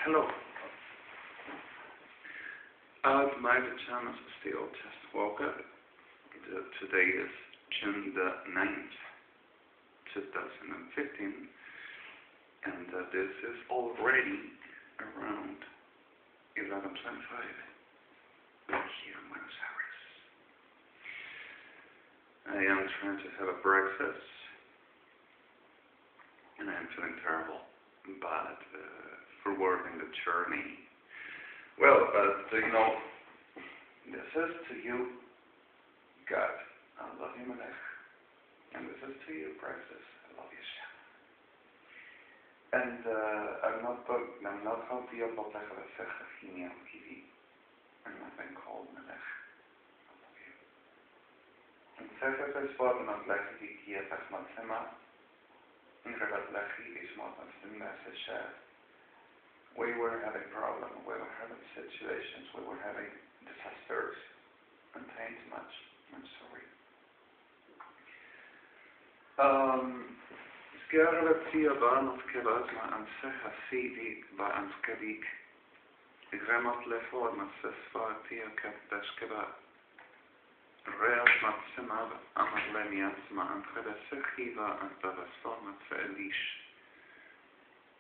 Hello. My pajamas is still just woke up. Today is June the 9th, 2015, and this is already around 11:25 here in Buenos Aires. I am trying to have a breakfast, and I am feeling terrible, but forwarding the journey. Well, you know, this is to you, God, I love you, Melech, and this is to you, Princess, I love you, Shem. And I'm not how to you, but I'm not being called Melech. I love you. And Sefer is what not Lechi EDCH'D'TH EDCHA'M. We were having problems, we were having situations, we were having disasters, and thanks much, I'm sorry. Skerletia barnot kebaz ma anseha sidi va anskadik. Gramot leformas sesfatia kapdash keba. Real matsema amarlemias ma ankhada sekhiva antabas format seelish.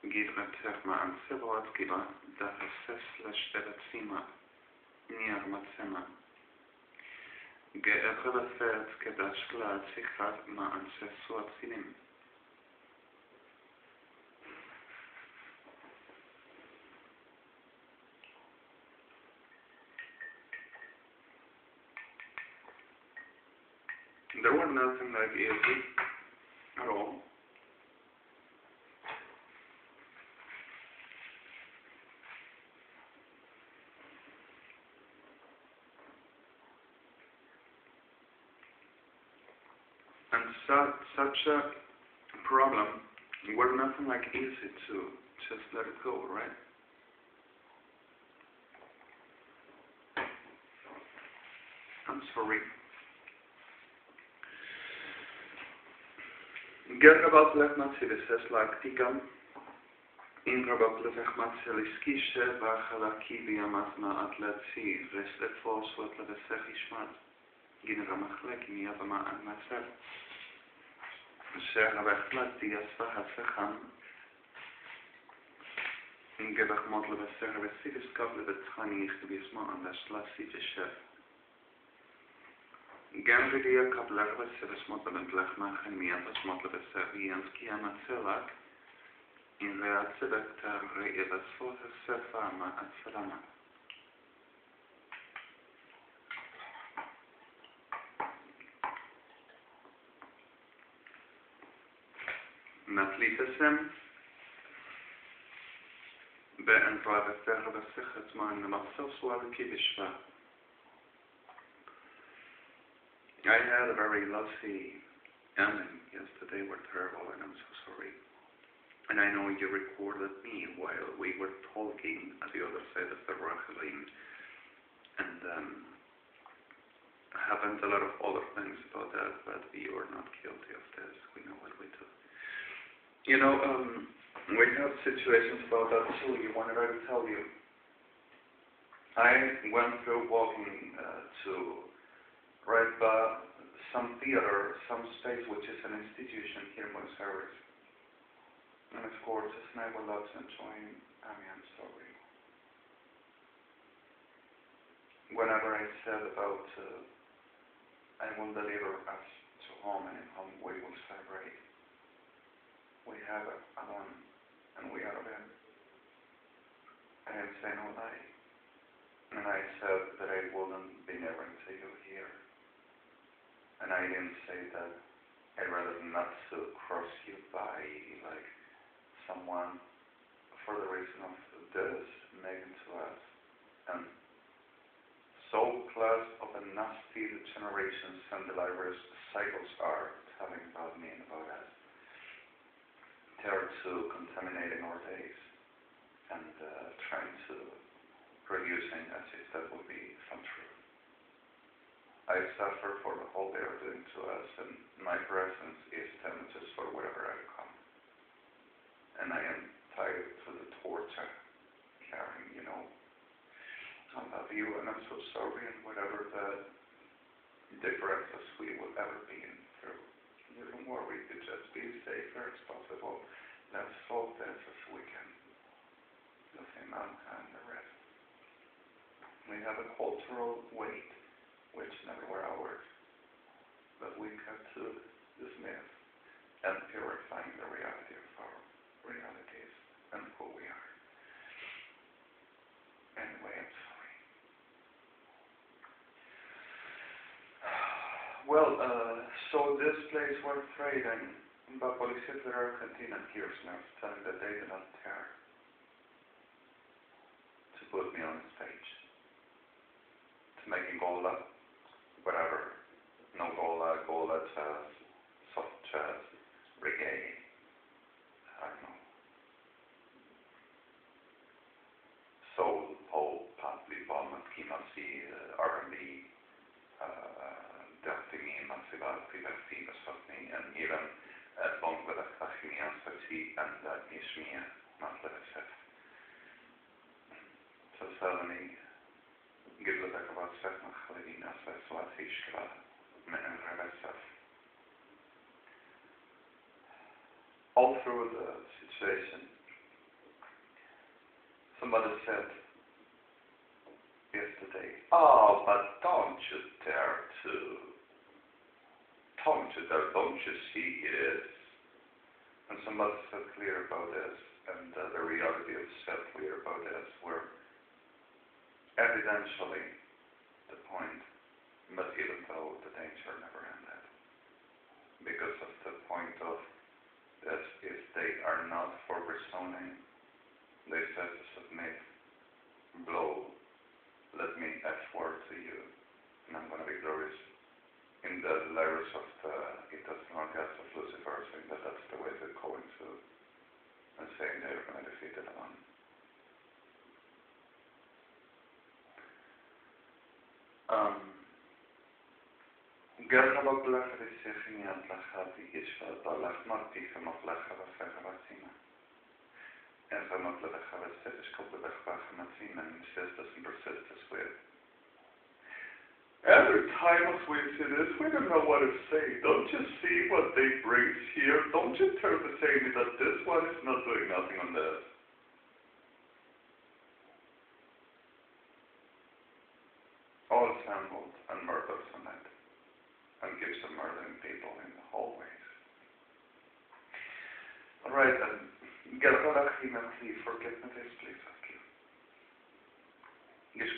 GILBERTO ma ansebot kiba da sehlà niar matsema. GELAH'HA KADOSH ma ansesot sinim. There were nothing like ELB at all. And such a problem were nothing like easy to just let it go, right? I'm sorry. Gergabat lechmatzilis eslaktikam, ingrabat lechmatzilis vachalaki amatma atletzi, vesletfos watlevesechishmat, ginramachlek miavama agmasel. SHEM DONIERO Gebach model besser vesilis kable betchani ichtubisma an das lasiveshev. Genvidia kabler vesilis model entlechmachen miatas model besser vianski amatzelak in reatzebektar re'evas fotas sefama atzelama. Natlitasem be'en vaveter v'sechet ma'an nematzov suaviki b'shva. I had a very lousy ending yesterday. We're terrible, and I'm so sorry. And I know you recorded me while we were talking at the other side of the HEYLEENE, and happened a lot of other things about that, but you are not guilty of this. We know what we do. You know, we have situations about that too. You wanted I to tell you. I went through walking to some theater, some space which is an institution here in Buenos Aires. And of course, it's never loves enjoying AMIA, I'm sorry. Whenever I said about I will deliver us to home, and in home we will celebrate. We have Adon, and we are them. I didn't say no lie. And I said that I wouldn't be never to you here. And I didn't say that I'd rather not to cross you by like someone for the reason of this making to us. And so close of a nasty generations and the libraries cycles are telling about me and about us. They're too contaminating our days and trying to producing as if that would be some truth. I suffer for the whole they are doing to us, and my presence is damages for wherever I come. And I am tied to the torture you, and I'm so sorry, and whatever the differences we will ever be in through. You don't worry, you just be as safe as possible. Let's solve this as we can. LOVE and the rest. We have a cultural weight, which never were ours, but we cut to dismiss and purifying the reality of our realities and who we are. Anyway, I'm sorry. Well, so this place we're trading, but policies that are Argentina Kirchner telling that they do not care to put me on stage. To making gola, whatever. No gola, gola jazz, soft jazz, reggae, I don't know. Soul, pop, pop, bebop, kimasi, R&B, dusty, massiva, fibersi, something, and even bong with a AMIA and MESHIACH'HA. So suddenly, GILBERTO all through the situation, somebody said yesterday, oh, but don't you dare to, don't you see it? And somebody said clear about this, and the reality is said clear about this, where evidentially the point, but even though the danger never ended, because of the point of that if they are not for rezoning, they said to submit, blow, let me F-word to you, and I'm going to be glorious in the layers of the intestinal gas of Lucifer, saying that that's the way they're going to, and saying they're going to defeat it alone. גר המגלח ושיחי מהלכה ויש והדלך מרתיך המגלחה ופרבצימה. איך המגלח וספש כובלך והחמצים and insistence and persistence with. Every time as we see this, we don't know what to say. Don't you see what they bring here? Don't you turn to say me that this one is not doing nothing on this? All assembled and murders on it, and gives them murdering people in the hallways. Alright then, ELOHIM, forgive me this, please, thank you. GAD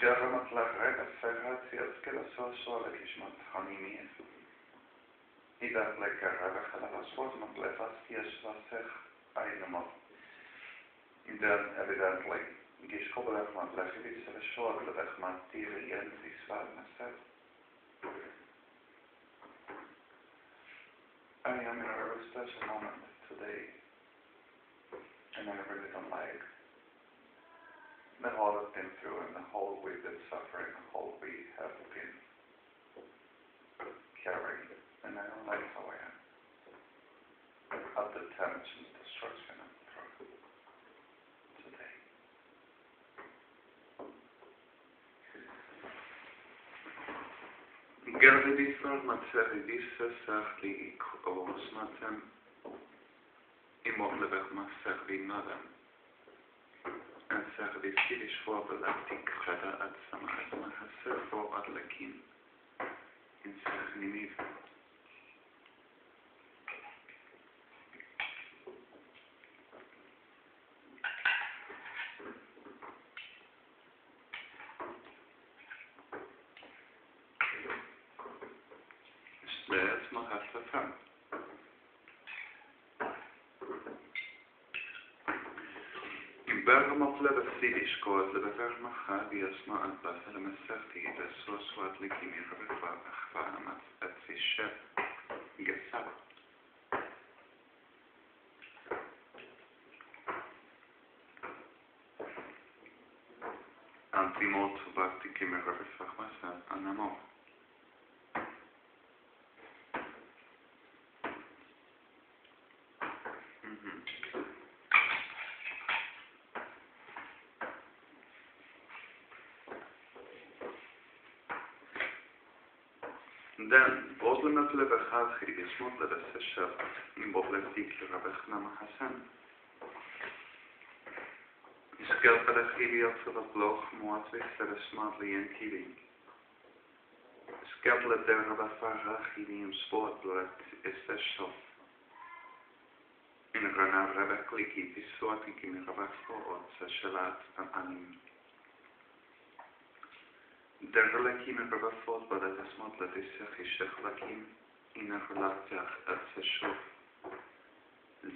then evidently, I am in a very special moment today, and I really don't like the whole I've been through and the whole we've been suffering, the whole we have been carrying, and I don't like how I am at the tension, destruction, and truth today. Gerdi bifral matzeri dissesach li osmatem imor lebech maser vinadam and servi sidish for the EDCH'D'TH EDCHA'M HA'JAI for adlekin in Ninive. Let's not have the fun. Bergamo plebe sidish koet lebever machad yasma albas elemesserti desoswat lekimi rebefa achvamat etzishe gesab. Antimot vakti kimi rebefa achmasad anamo. Den, Boslemet levechad chiribismot leveseshev, in bofletik rabechnam hasen. Iskelperech iliotvat bloch moatvich seresmat lien kiring. Skeplet der rabafara chirium sportblet eseshof. In rana rabeklik isotik in rabafo sehlà anim. Der LOKEINU rabafot badat asmat latisach ishechlakim in RUACH'HA atseshuf.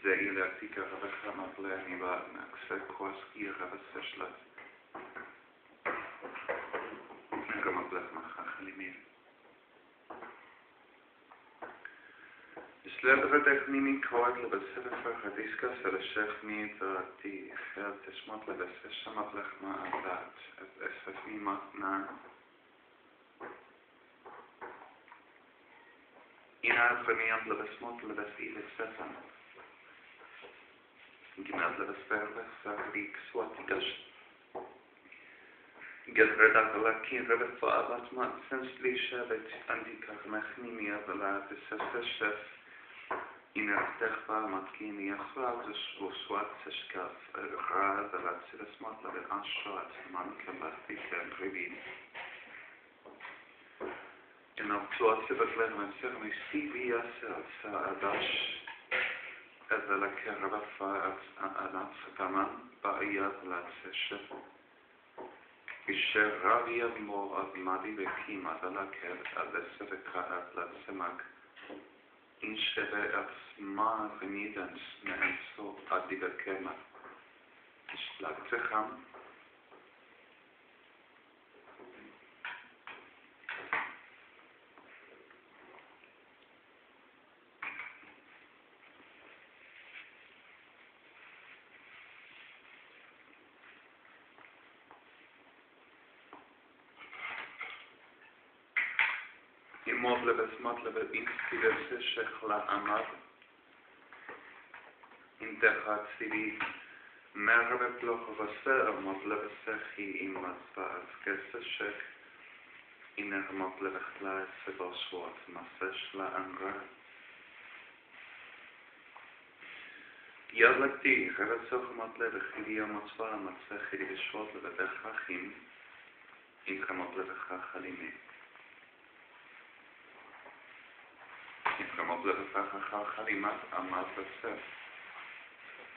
Ze ELAH'HA rabacham atlani badna ksekwaski rabaseshlat. Ramablech machachalimir. Isledredech mimi koat lebeseffer hadiskas eleshech mi dati chel teshmot lebesesha mablech ma'adat et esfefmi matna. Innerhalb von mir lebesmot lebesile sefan. Ginad lebesperlech sagrik swatigash. GILBERTO lakin rebefo abatmat sensli shevet antikach mechnimia vela veseseshef inertechva matkin yachva v'swat seshkaf ra vela tzilesmot levet anshat mantlebachti KODESH. En op zoals ze verklaren met zeggen, maar zie wie als ADOSH het lekker rafa aan adch'h'ghry'in'ahm baiyat laatse is ravia mo ad madi bekima lekker adesse vekaat laatse mak in shebe ma venidens ne enso adi bekema is laatse ham. Modlebes inspirese sehlà amad in derhat siri merve ploch vaser modlebes sehi imasvaz keseshek in modlebes la seboswat maseshla angra yadlati kharatsoch modlebes khiriya matsva matskhiri beshvot lebedachachim in modlebes khalimin. Khalimat amad vasef.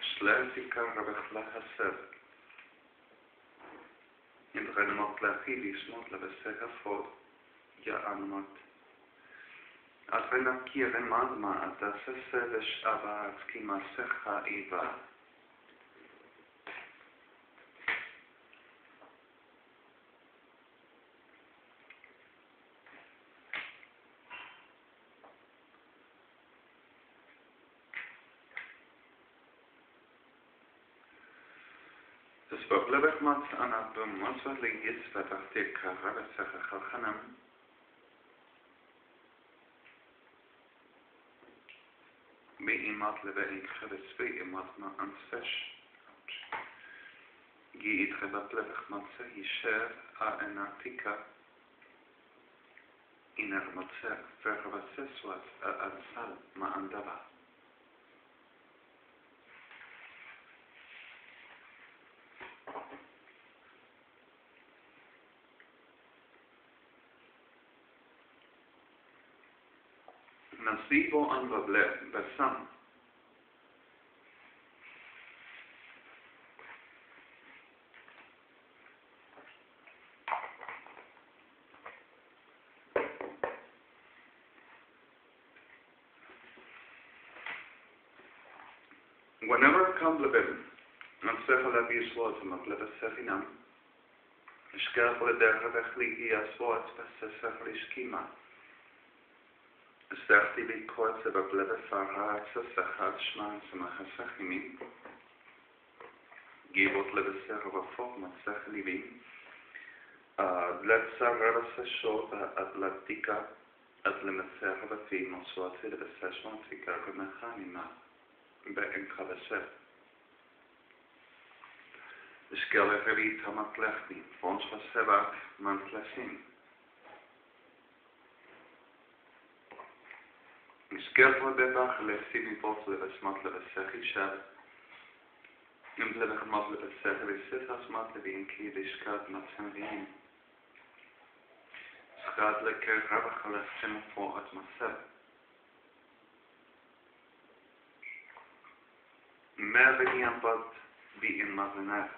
Shlertikar rabechlahasef. In renomot lachili smot lebesehafod ya anmat. Atrenat kieren madma atasesevesh avat kimasecha iva. Lebech mat anadum matzvat legis vatachtir karabesach chalchanam Meimat lebe in chevesve imat ma ansvesh Gi itchebat lebech matze yisher a enatika iner matze vervaseswat a ansal ma andava. Nasibo anvable besam. Whenever compliment sehlà b'yiswat matlebes sehinam, ishkaf l'derech v'chli yaswat v'sesach l'ishkima. Stachti b'kot sebablebes farha tzasachat shman semachasachimim. Gibot lebeser v'fot matzach livim. Dletzar rabaseshot atlatika atlemetzer v'fi moswat lebeser shman tzikar v'mechanima. Be'en KADOSH. Ishkel echerit hamatlechni. Fons v'sevak mantlesim. Skert wat bebach lefsimi pot levesmat levesech ishab. Im blevech mat levesech levesithas mat levin ki EDCH'D'TH EDCH'M HA'JAI. Schad lekker rabach lefsim voor het masel. Mer beniam pot bi in mazenet.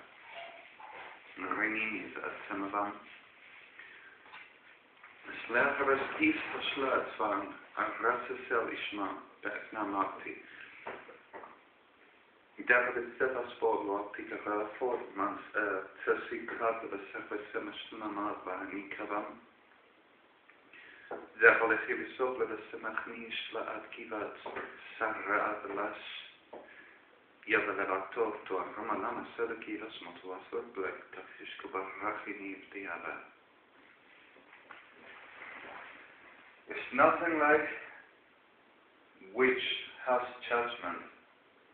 Reinim is at semavan. Slechters is versluit van een rassesel ishma beknamati. Daar het zet als voorbeeld die voor mans tessikat de sekvessemestuna maatba nikavam. Daar al het episode de semachnish la adkivat sarra adlash. Yavalevatov to Ramalama Selekivas Motuasa Black Tafishkubarachini Diaba. It's nothing like which has judgment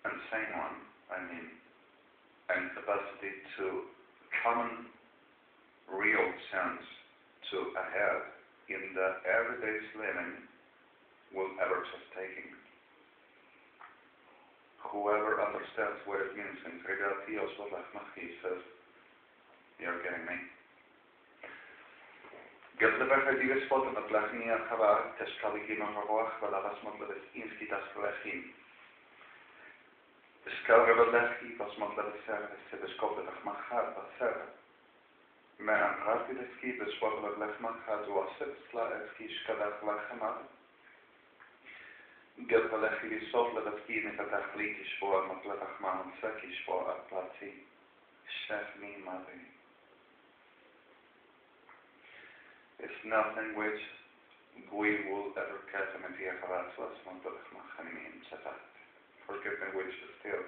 and sane one, and capacity to common real sense to ahead in the everyday living will ever just taking. Whoever understands what it means in GAD says, you're getting me. GILBERTO is for the MIESH'BAECH, RUACH'HA, ELOHIM. The scholar of LOVE was MIESH'BAECH, GAD MELECH EDCH'D'TH EDCHA'M. It's nothing which we will ever get in the forgive me, which is still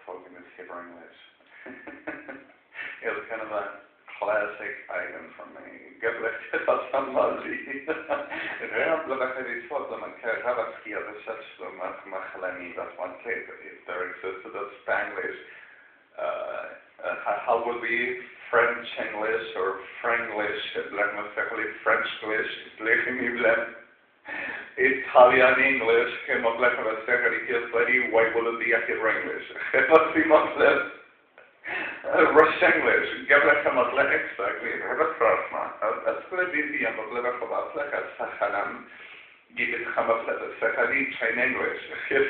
talking with Hebrew English. It's kind of a classic item for me. God bless you, that's somebody. If there existed a Spanglish, how would be French English or Franglish, Frenchglish, Italian English, why wouldn't be Hebrew English? Russian English, exactly. That's going to be the China English. It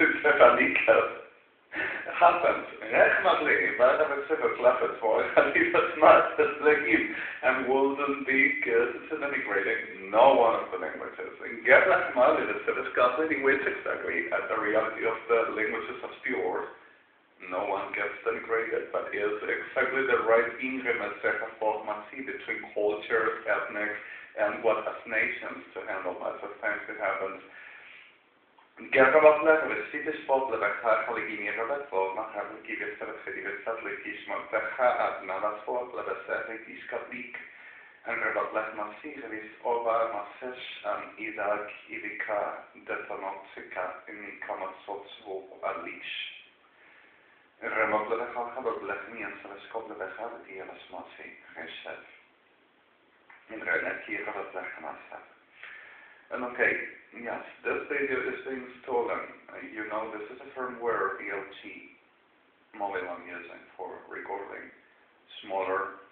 happens. And wouldn't be good. It's an integrating no one of the languages. And get like Mali, the discussing which exactly at the reality of the languages of the world. No one gets integrated, but is exactly the right increment between cultures, ethnic, and what as nations to handle lots of times it happens. Gergabat level is cities spot level Haligini Robert for Mahabu give it sadly Kishma Navas for level Satis Kabik and Robert Lachman series over Masesh and EDCH'D'TH EDCHA'M in common sorts of Alish. Remot level Haber Blechmi and Telescope level Habiti and a Smarty Reshet. In Renet here Robert Lachman. And okay, yes, this video is being stolen. You know, this is a firmware ELG model I'm using for recording. Smaller,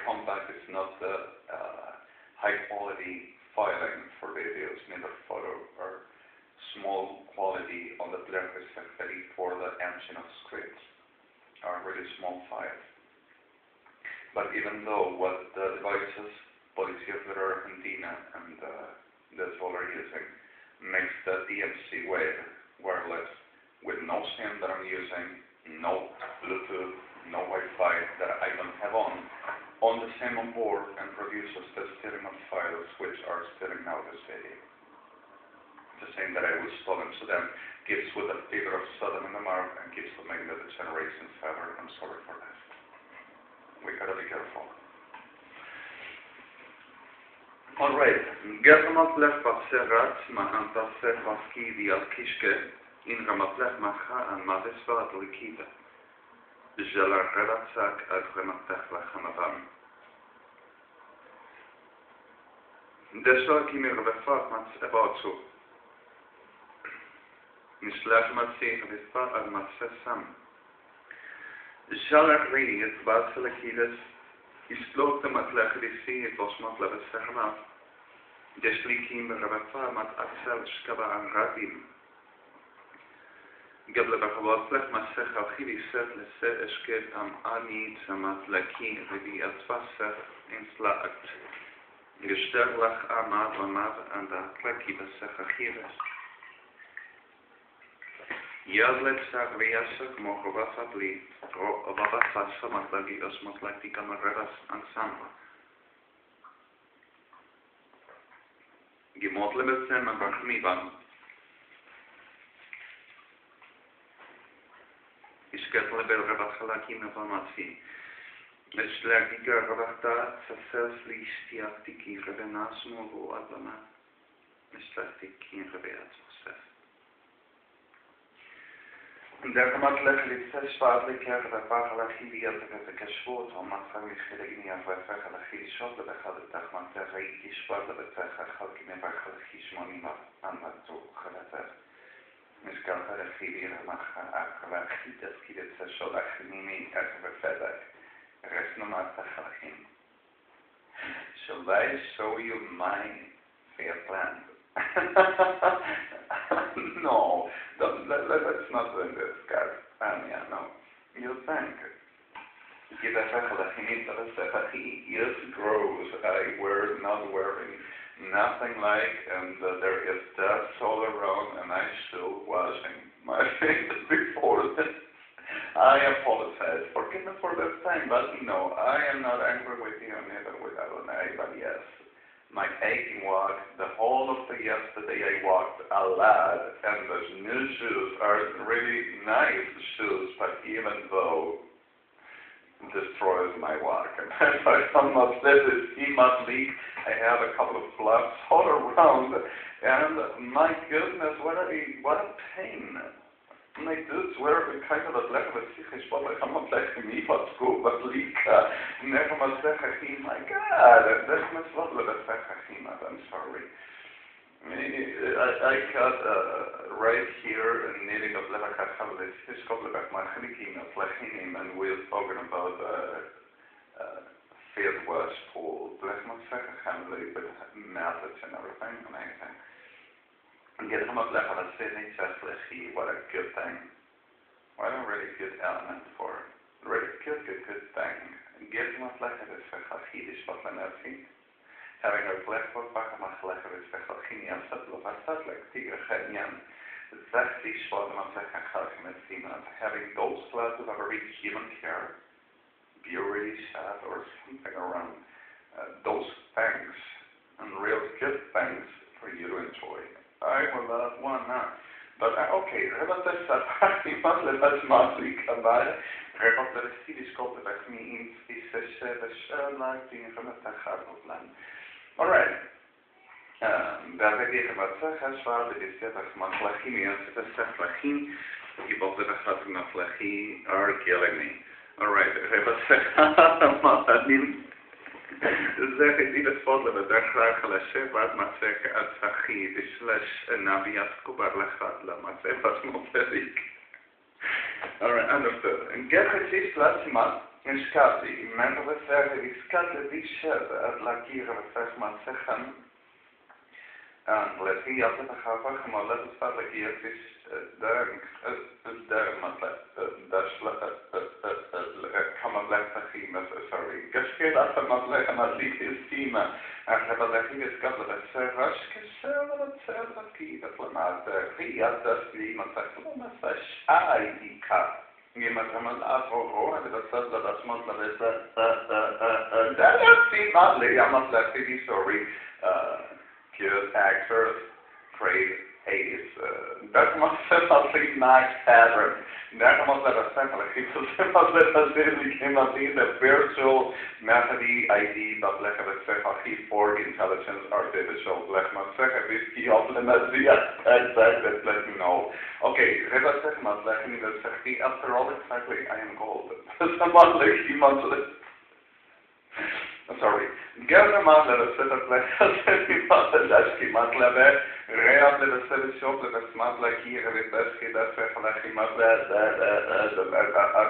compact, it's not the high quality filing for videos, neither photo or small quality on the player respectively for the engine of scripts are really small files. But even though what the devices, Policy of the Argentina and that's all we're using, makes the DMC wave wireless with no SIM that I'm using, no Bluetooth, no Wi-Fi that I don't have on the same on board and produces the steering of files which are steering now this video. The same that I will store them to them gives with a figure of Sodom and Gomorrah and gives to make the generations ever. I'm sorry for that. We gotta be careful. Alright, Germamat left Batserat, ma Antasef Vaski di Alkishke, in Ramatlech Macha and Madesvat Likita. Jala Redatsak at Rematech Lachamavam. Deshalb Kimir Befat Mats about so. نشلاف متسيح بسطاء المتسسم الشالع ريني يتبات سلكيدس يسلوك تمتلخ ريسي توسمت لبسهما دشليكين بربطا مت أكسل شكبا عن غابين قبل بخواص لك مسخ أخيري سات لسا إشكال أني تمتلكين ربي أتفسر إنسلاقت Gestörlach amad amad an der Klaki besachachires. Yazlet sarviasach mohovasatli rovavasasa matlagi osmatlaki kamareras ansamba. Gemotle betzem abachmiban. Isketle bel ravachalaki mevamatsi. Leslagika ravachta saselsli stiaktiki revenasmo vo adama. Leslagtiki reveatsosef. Der matlech litzes spadliker ravachalaki viatakashvot omatzami khilini avachalaki shot bechadetach manterei shpat betachachalki mevachalaki shmonima amatu khalater. Miskalchalaki ramachalaki taskidet sholachini akvefelak. Shall I show you my fair plan? No, let's not do this, guys. AMIA, no. You think. Years grows, I wear not wearing nothing like, and there is dust all around, and I'm still washing my face before this. I apologize. Forgive me for this time, but no, I am not angry with you, neither with Adonai, but yes, my aching walk, the whole of the yesterday I walked a lot, and those new shoes are really nice shoes, but even though it destroys my walk, and as I almost said, this must leak. I have a couple of flaps all around, and my goodness, what a pain. Like this, where we kind of like a psychic spot, like I'm not like me, but school, but Lika, never must say, my God, that's my lovely, I'm sorry. I got right here in needing of ELJHA'I, his couple of my and we're talking about field wash pool, ELJHA'I, with methods and everything, amazing. Get him up left on a Sydney Chesley, what a good thing. What a really good element for it. Really good thing. Get him up left on a Sechachidi Spotlanerzi. Having a black book back on my left on a Sechachini and Settle of a Settle, EDCH'D'TH EDCH'A'I having those classes of a really human care, be really sad or something around those things and real good things for you to enjoy. I will love one now. But okay, relative sapati let's monthly kabal. Relative stilis kopelek means is a shelah thing from the Tachadlan. Alright. Daar heb je wat zeggen, zwaar, dit is het matlachim, ja, het is het lachim, je bogt de gaat matlachim, killing. Alright, wat zeggen, matlachim. zeg ik niet het volgende, maar daar graag lesje, wat maar zeggen, adch'h'ghry'in'ahm, dus slash nabias kubar lechat la, maar zeg wat moterik. Alright, understood. En get het is laatst maar, in skati, men we zeggen, ik skati die shed, het lakieren, we zeg maar zeggen, en let hier altijd een gavach, maar let het staat lakieren, het is daar, sorry. Geschiet als het matleggen met liefdesthema. En hebben leggen is kabel het serrash kesel het serrash kiet laat via dat iemand zegt maar shai dika. Iemand hem afro en dat staat dat matla is dat is matla ja matla die sorry good actors trade Hades. Dat must have something nice pattern. That must have a sample. It must have became a virtual MESHIACH'HA ID, but like a for intelligence artificial. Like a whiskey of the exact, let me know. Okay, after all, exactly, I am gold. sorry. Gerne mal לבסדר פלחת כמעט הדשקי מטלבה, ריאב לבסדר שוב לבסמט להכיר ובסקי דסך להכימת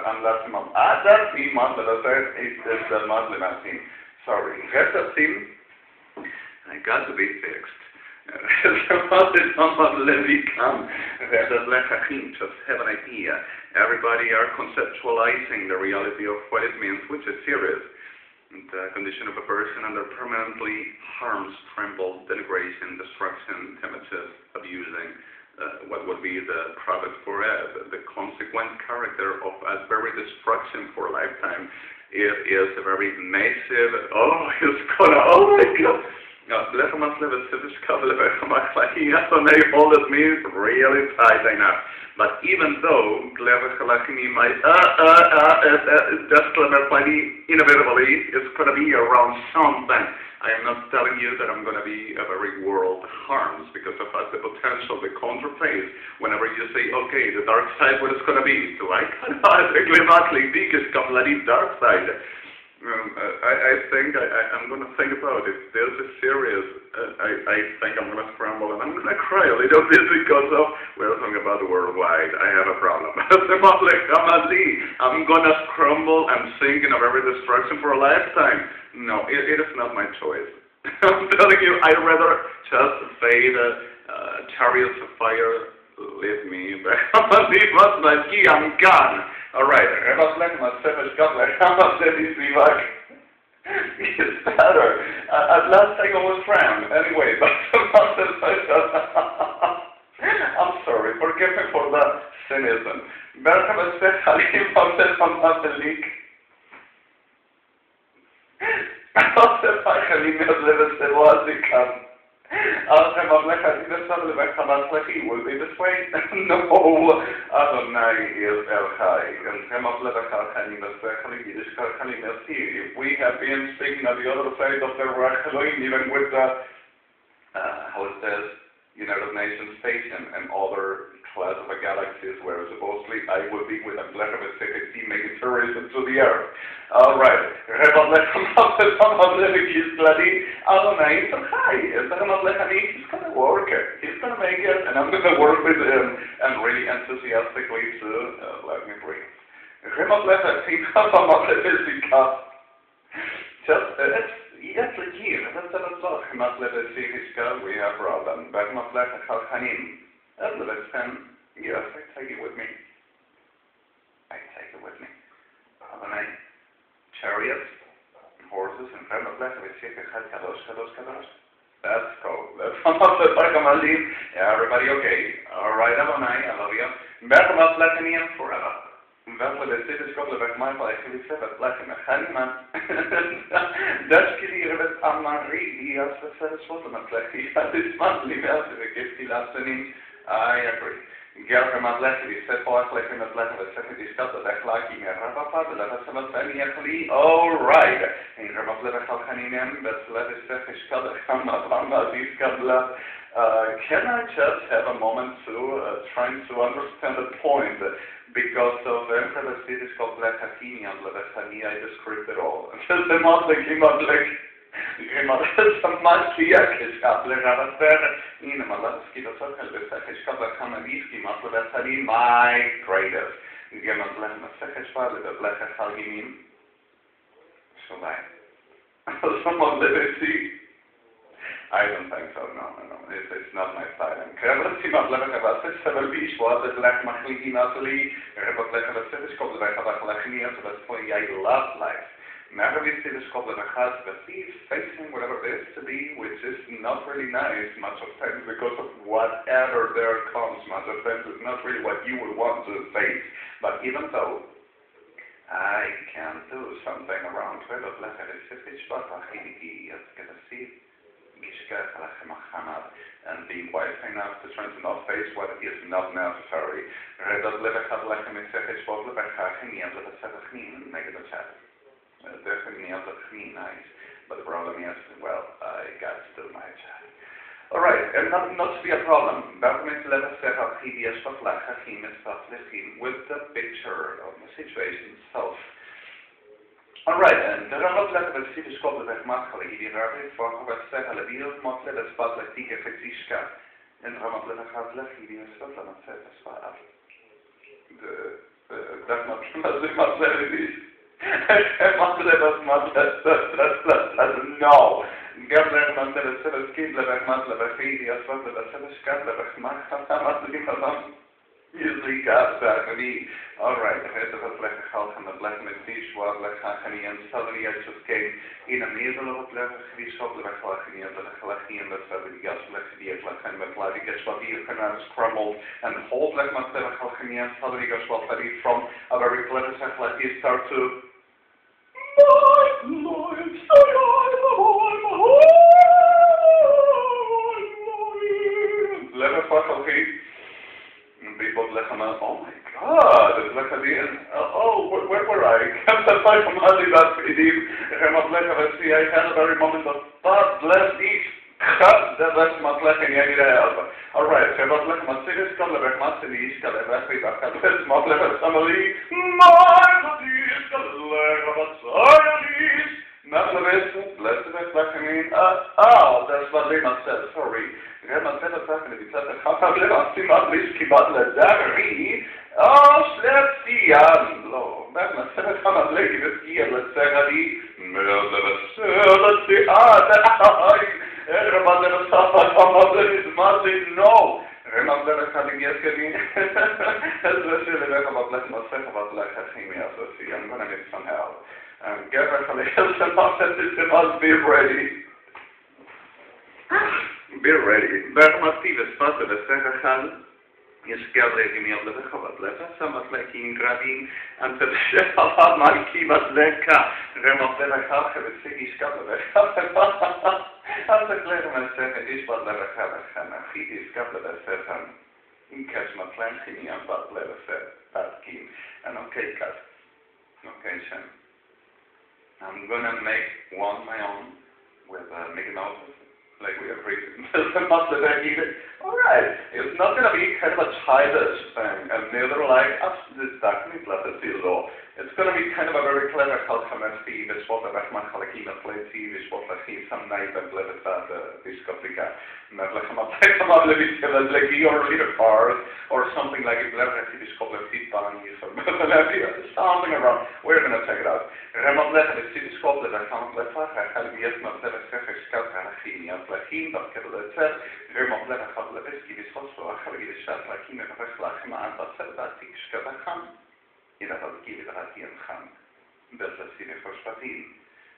המלצמם. עדתי מט לבסדר את המט למעשים. Sorry. Recipes, I got to be fixed. Just have an idea. Everybody are conceptualizing the reality of what it means, which is serious. The condition of a person under permanently harms, trample, denigration, destruction, temptative, abusing, what would be the product for it, the consequent character of a very destruction for a lifetime. It is a very massive, oh my God. All that means really tight enough. But even though inevitably it's going to be around something, I am not telling you that I'm going to be a very world harms, because of the potential, the counterphase. Whenever you say, okay, the dark side, what it's going to be? So I dark side. I think I'm going to think about it. There's a serious, I think I'm going to scramble and I'm going to cry a little bit because of, we're talking about the worldwide. I have a problem. I'm going to scramble and sink in a very destruction for a lifetime. No, it is not my choice. I'm telling you, I'd rather just fade chariots of fire. Leave me, I'm gone. All right. It's better. At last I was drowned. Anyway, but I'm sorry. Forgive me for that cynism. Will be this way? No. Adonai is ELJHA'I. We have been speaking on the other side of the RUACH'HA, even with the, how it says, United Nations Station and other class of galaxies where supposedly I will be with a black of a second team making tourism to the earth. All right. Adonai is ELJHA'I. He's going to work it. He's going to make it, and I'm going to work with him and really enthusiastically to let me breathe. Just, it's legit. That's a lot. We have problem. Yes, I take it with me. Adonai, chariots, horses, and KADOSH. Let's go. Let's everybody okay? All right, Adonai, I love you. Forever. I agree. All right. Can I just have a moment to trying to understand the point? Because of the I described it all. My greatest. I don't think so, no. It's not my style. I love life. He's facing whatever it is to be, which is not really nice much of times, because of whatever there comes. Much of times it's not really what you would want to face. But even though I can do something around it, and being wise enough to try to not face what is not necessary. Definitely nice, but the problem is, well, I got to do my job. Alright, and not to be a problem, with the picture of the situation itself. Alright, and the Ramat letter of the city school of Machali, the Rabbi for Sehlà, the Motley, the spot like the Efetzishka, and Ramat letter has left the Sotla, and said as far as that's not no. Gabriel Mandela said, "Skin level, Mandela, Fidi, as well as the scat level, Mahatma, usually got that. All right, the head of a black house and the black message was like Hackney, and suddenly I just came in a middle of a black shop, the Hackney, and the Hackney, and the Savage gas, black EDCH'D'TH EDCH'D'TH crumbled, and the whole black Mandela Hackney, and suddenly got from a very clever sehlà, he started to. People oh my God, it's like where were I? I had a very moment of God bless each. That's my blessing. All right, so about like my serious couple of months in the East, my that's what they must say, sorry. Man said that back in the Bitzat, how come I see my whiskey bottle at Zachary? Oh, let's see, low. Man said that how I'm lady this year, let's say, let's see, everybody let us talk about this Martin, no. Remember that having yesterday? Especially when I'm about myself about like AMIA, so see, I'm gonna need some help. Gabriel must be ready. Be ready. Permative spazio del Sehla is gathered in the Lechavat letter, some of MALKEINU, and the Shepherd Malkivat Leka, Remov Lecha, the city scattered. And the Clerman said, is what Lecha, he is scattered as Satan. In case MALKEINU, and what Lecha said, that king. And okay, cut. Okay, Shem. I'm gonna make one my own with Mickey Mouse. Like we agreed. Alright, it's not going to be kind of a childish thing, and neither like us, this document, let us see law. It's going to be kind of a very clever calcamesti, which was a Rahman Halakina play, which was like some night and let us at this Kaplika. Not like a like your leader cars, or something like a letter, this couple of feet on you, or something around. We're going to check it out. Remember that the city scope that I found left, I had yes, not that a separate scout and a female. LOHIM, dat ik het zei, helemaal blij dat we het is zo, ik ga je schat, LOHIM en het slag maar dat ze dat ik schat gaan. Je dat ik je dat hier gaan. Dat is het voor spatin.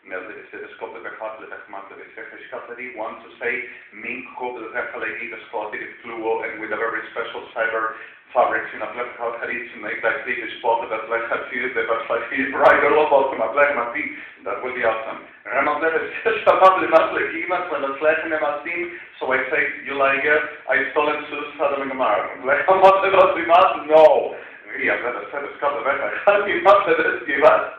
Melde de scope dat gaat dat ik maak dat ik schattery want to say mink code that actually is clotted fluo and with a very special cyber fabrics in a black how to make that big spot that like have used that like right all about my black my feet. That would be awesome. Remember that it's just about the MALKEINU when the flash in my team, so I say you like it, I stole it to Sodom and Gomorrah. Like I'm not about the no. Yeah, that is a couple of I can't be much of this give us.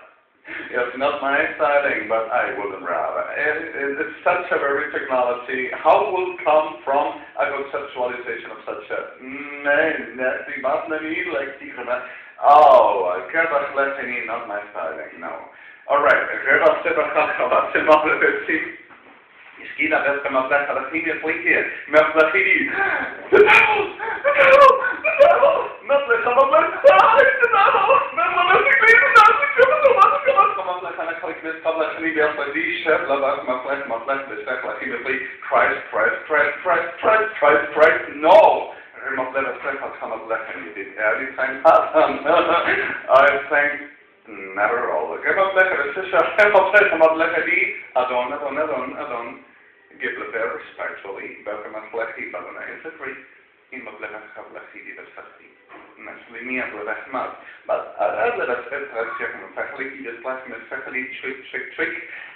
It's not my exciting, but I wouldn't rather. It's such a very technology. How will come from a conceptualization of such a oh, I can't let not my styling, no. Alright, Iskina best come up back at a previous link here. The I think never all. Adon. GILBERTO respectfully, welcome and flexi, ADONAI is a free. In MALKEINU is naturally me and but let us check on faculty, this class is faculty trick.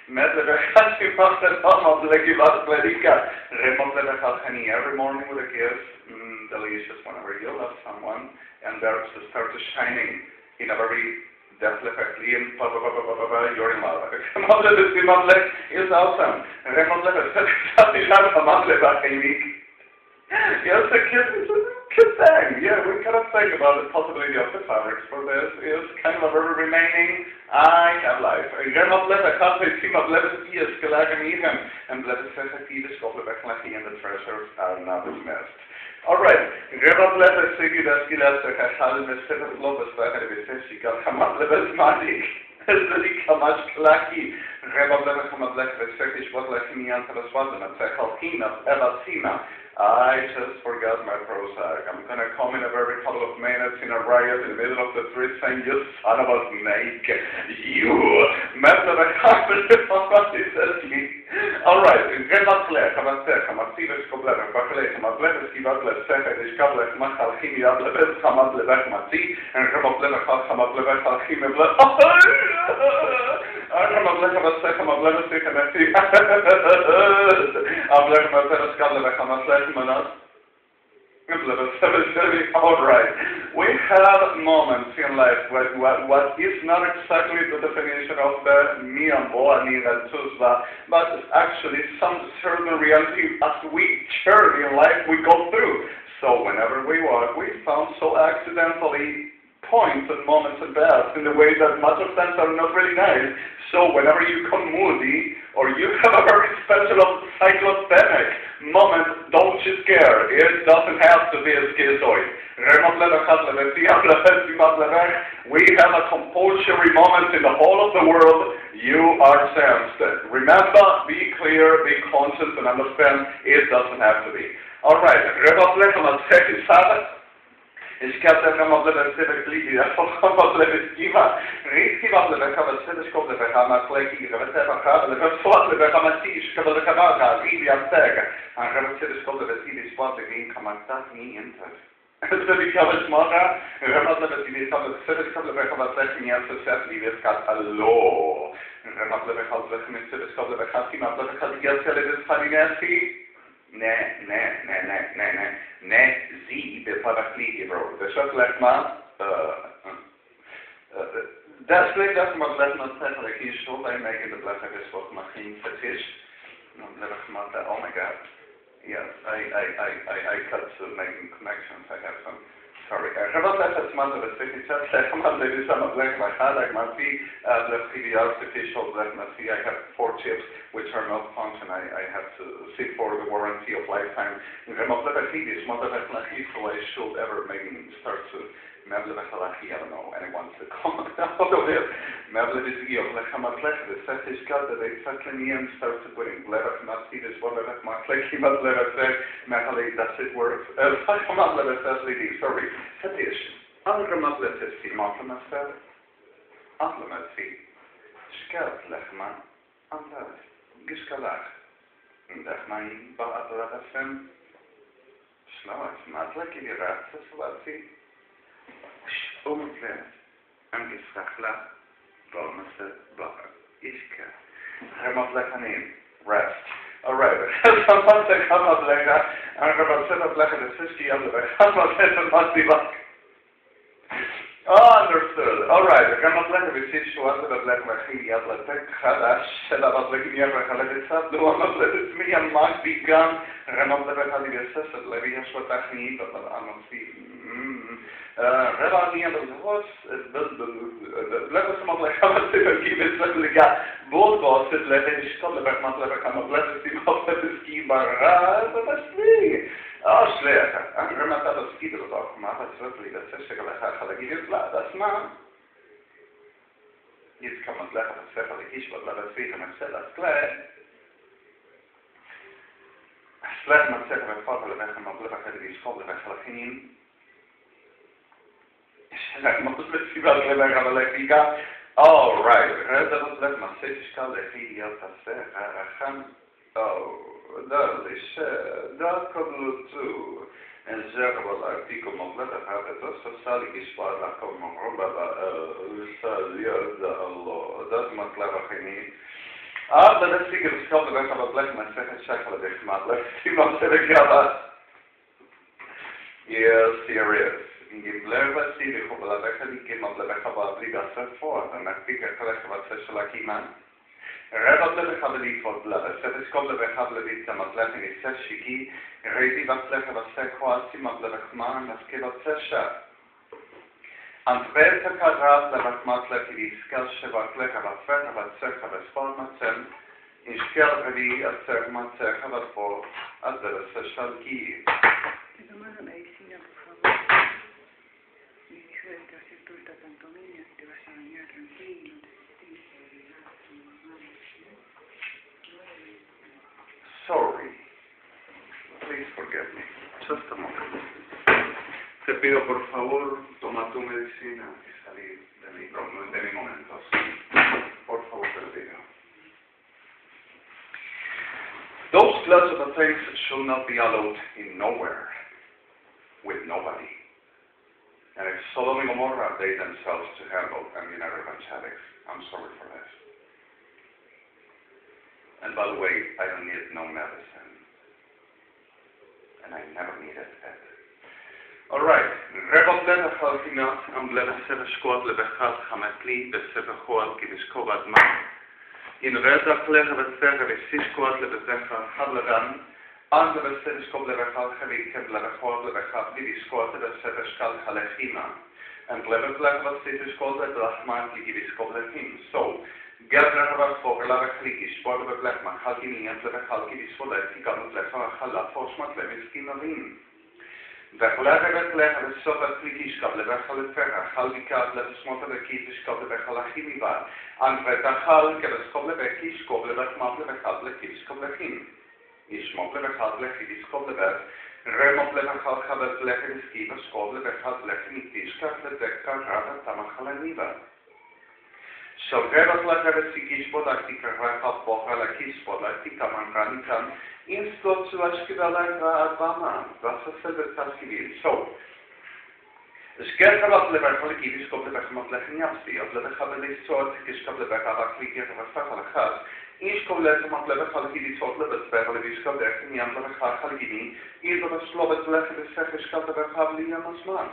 Medleverhachi master of Lekivasledika. Remotleverhachi every morning with a kiss, delicious whenever you love someone, and there's to start shining in a very definitely you're in love. Remotleverhachi is awesome. Yes, a kid thing. Yeah, we kind of think about the possibility of the fabrics for this is kind of a very remaining I have life. Rem of Lev HaKathe Tzim of Lev EDCH'D'TH EDCHA'M and Lev EDCH'D'TH EDCHA'M and the treasures are not dismissed. Alright, Rem of Lev EDCH'D'TH EDCHA'M Zelig Kamash Klaki, Rem of Lev EDCH'D'TH I just forgot my Prozac. I'm going to come in a very couple of minutes in a riot in the middle of the street saying, you son of a snake, you. Alright, Remathlech, Hamatech, Hamatives Koblev, Bakalech, Hamatlev, Skivatlech, Sefedish, Kablech, Machalchim, Yadlevez, Hamatlevech, Mati, and Rematlevech, Hamatlevech, Halchim, Rematlech, Hamasech, Hamatlevech, Sikhaneti, Ablech, Materes, Kablech, Hamatlech, Alright, we have moments in life where what is not exactly the definition of the but actually some certain reality as we journey in life we go through. So whenever we walk, we found so accidentally points and moments and paths in the way that much of them are not really nice. So whenever you come moody or you have a very special cyclotemic moment, don't you scare. It doesn't have to be a schizoid. We have a compulsory moment in the whole of the world. You are sensed. Remember, be clear, be conscious, and understand it doesn't have to be. Alright, Ich kann das mal bleiben selber klicken, ja, von was bleibt Skiva. Skiva bleibt aber selber kommt der Hammer klicken, aber selber haben, das Wort bleibt aber sich, kann der Kamera, wie am Tag. Aber selber kommt der Ziel Sport gegen kann man das nie entern. Also die kann es machen, wenn man das die selber kommt der Kamera treffen ja so sehr wie es kann hallo. Wenn man bleibt halt mit selber kommt der Kamera, man kann die ganze das Farinasi. Ne, sie, der Paraclidi, Bro. Das wird gleich mal, das klingt, dass man gleich mal Zeit hat, ich schon bei mir in der Blätter ist, was man hin vertischt. Und dann mal, oh my God. Yes, I cut to making connections, I have some. Sorry. I have a month of a city chat, I have 4 chips which are not function. I have to sit for the warranty of lifetime. So I should ever maybe start to I don't know, anyone to comment out of it. The set is cut that they start to put in Blevach, not see this one, that's it works. Sorry. Satish. Angramatletis, Marthamasel, Atlamasi, Skat Lechman, Antas, Giskalach, Dachmain, Ba'atladasem, Sloas, Matlaki, Ratsas, Latsi, Umflet, Angisachla, Balmase, Baka, Iska, Hermatlechanim, rest. Alright, someone said come up like that, and I'm going to set up like a 50 other way. I'm going to set up must be back. Oh, understood. Alright, I'm not like a visit to us about like my ELJHA'I, KADOSH, set up like in your Haladet, the one of the me and Mark begun, and I'm not like a HEYLEENE, like YAHSHUA'HA, but I'm not seeing. Reba nie do was lewo są odle charakterki wyzwolenia bo z lewej szkoły jak ma lewa kamowlewy z tym obywatelski barra to też nie a szlecha a remata do skidru to ma to zwykle to coś tego ale jest das ma jest kamowlewa to się ale iść dla swojego mesela skle szlech ma się w formule jak kamowlewa kiedy szkoły jak halchinin all right. Oh, that is that could do. And Zerabal article Mogleta so Sally is part of Allah. That's my clever thing. But let's see if it's called the rest of a black man second check for this month. Let's see what's together. Yes, here is. In Gilberto, die Chobalabecha, die gehen auf der Becha vor, dann kriegt was Sehlà. Rebablebecha belief for blood. Sehlà belief the Matletin is Seshiki, Rezi Batlecha was Sequasi, Matlebechman, Naskeva Sesha. Antreta karat levatmat lekidiskal shevat lechavatfeta vatsecha vespon matzem ishkel revi atzer matzecha vatpo azerese shalki. ¿Te tomas la medicina, por favor? Mi hija debe hacer toda esta pantomima y te vas a bañar tranquilo, te tienes que agregar tu mamá. Sorry. Please forgive me. Just a moment. Te pido por favor, toma tu medicina y salir de mi momento. Por favor, te lo digo. Those class of things shall not be allowed in nowhere, with nobody. And if Sodom and Gomorrah, they themselves to handle, and United Evangelics, I'm sorry for this. And by the way, I don't need no medicine. And I never needed it. Alright. Rebot leta chalkinat, am leta sefer shkoat lebechad chametli, besefer choal kivishkovat ma. In redach lecha besefer vishishkoat lebezecha hadladan, an lebesefer shkov lebechad chavikem lebechot lebechad vivishkoat lebesefer shkal chalechima. And lebet lecha besefer shkov lebechad kivishkov lechim. So, GAD MELECH LAVECHLIKISH, BORD BEBLECH, MACHALKINI, ELBAZ, VISFOLET, TIKAMUT LECH, HALA, FOSMAT, LEMISKIN, AVINU. VECHLECH LECH, VESOFET, KLIKISH, KAB, LEVECH, LEFERA, HALVIKAD, LEVESMOT, LEVEKITISH, KAB, LEVECH, LACHIMIVA, ANVETACHAL, KEVESKOB, LEVEKISH, KOB, LEVECHMAT, LEVECHAD, LEKISH, KOB, LECHIM. ISHMOT, LEVECHAD, LECHIDIS, KOB, LEVECH, REMOT, LEVECHAD, KABET, LECHIDISKIVA, SKOB, LEVECHAD, LECHIMITISHKA, LEDEKA, RADA, TAMACHALANIVA. Shalrevat lachevesikish bodakti karvachal pocha lakis bodakti kamanranikan instot sulashkivalakra advama vasaselvetaskivil. So, Skerchavat leverchalikidis kop levechmat lechniapsi, od levechabelisot kishkab levechavaklikir vastachalachas, ishkov lechamat leverchalikidis od levesverhalivishkab lechniam levechalchalikini, ilvavaslovet lechevesechishkab levechavliyamasman.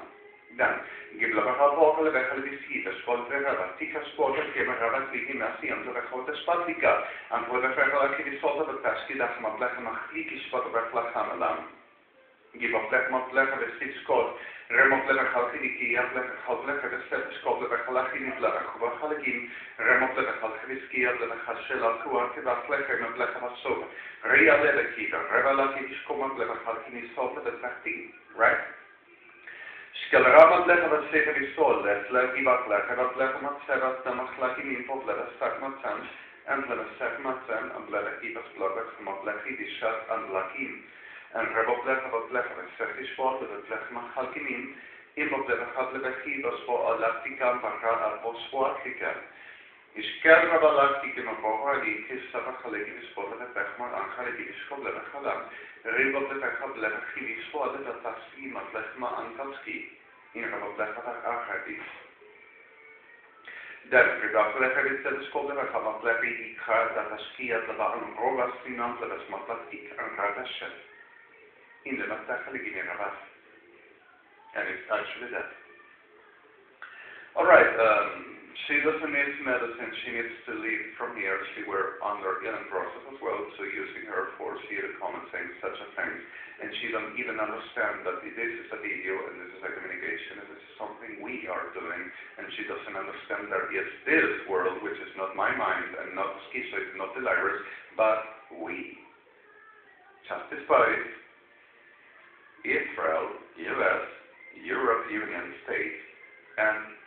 Dan, Gilberto poco le veja le visita, scolte ravatica, scuola che mi ravati in assieme alle cote spatica, anche le veja che di sotto per taschi da ma blech ma cliki spot per la hamalam. Give a blech ma blech le six scot, remot le veja che di kia blech hot blech le set scot le veja la che di blech va halgin, remot le veja che di skia le veja shela kuar che va blech me blech va so. Reale le kita, revala che di scoma le veja che di sotto per taschi, right? Skelramat lechavat sefer isol, lechivat lechavat lechamat sevat damachlakim impov levestak matzan, and levestak matzan, and levechivas blogachmat lechidishat and lakim, and rebot lechavat lechavat sechishvot levechmat halkimin, impov levechat levechivas for alaktikam baka apospoatikam. Iskel rabalaktikim apoha ikis savachalekivis for levechmat anchalekivis for levechalam. Rebot levechat levechivis for levetaskim at lechma antalski. In rebot lechat achadis. Dan rebot lechavis teleskop levechavat levidikha dataskia levahan rovas finant levesmatlaktik anchadashet. In the matachalekin ravas. And it's actually that. Alright, she doesn't need medicine, she needs to leave from here. She were under in process as well, so using her force here to comment saying such a thing. And she don't even understand that this is a video and this is a communication and this is something we are doing. And she doesn't understand that it's this world, which is not my mind and not schizoid, not delirious, but we. Justice bodies, Israel, US, Europe, Union States, and